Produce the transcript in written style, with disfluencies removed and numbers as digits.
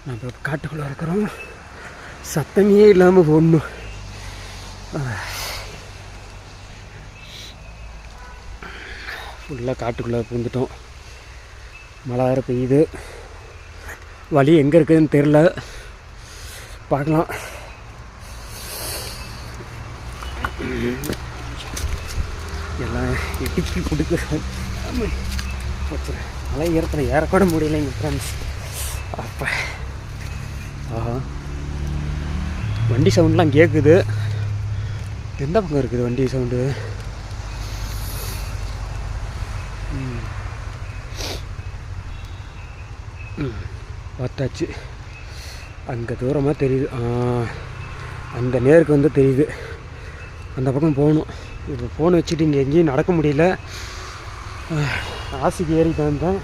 நம்ம காட்டுக்குள்ளே இருக்கிறோம். சத்தமே இல்லாமல் ஒன்றும் ஃபுல்லாக காட்டுக்குள்ளே பூந்துட்டோம். மழை வேறு பெய்யுது. வழி எங்கே இருக்குதுன்னு தெரில, பார்க்கலாம். எல்லாம் இடிச்சு கொடுக்கு மலை ஏறத்தில் ஏறக்கூட முடியலைங்க ஃப்ரெண்ட்ஸ். அப்போ ஆஹா, வண்டி சவுண்ட்லாம் கேட்குது. எந்த பக்கம் இருக்குது வண்டி சவுண்டு? பார்த்தாச்சு, அங்கே தூரமாக தெரியுது. அந்த நேருக்கு வந்து தெரியுது. அந்த பக்கம் போகணும். இப்போ ஃபோன் வச்சுட்டு இங்கே எங்கேயும் நடக்க முடியல. ஆசிக்கு ஏறிட்டு வந்தேன்.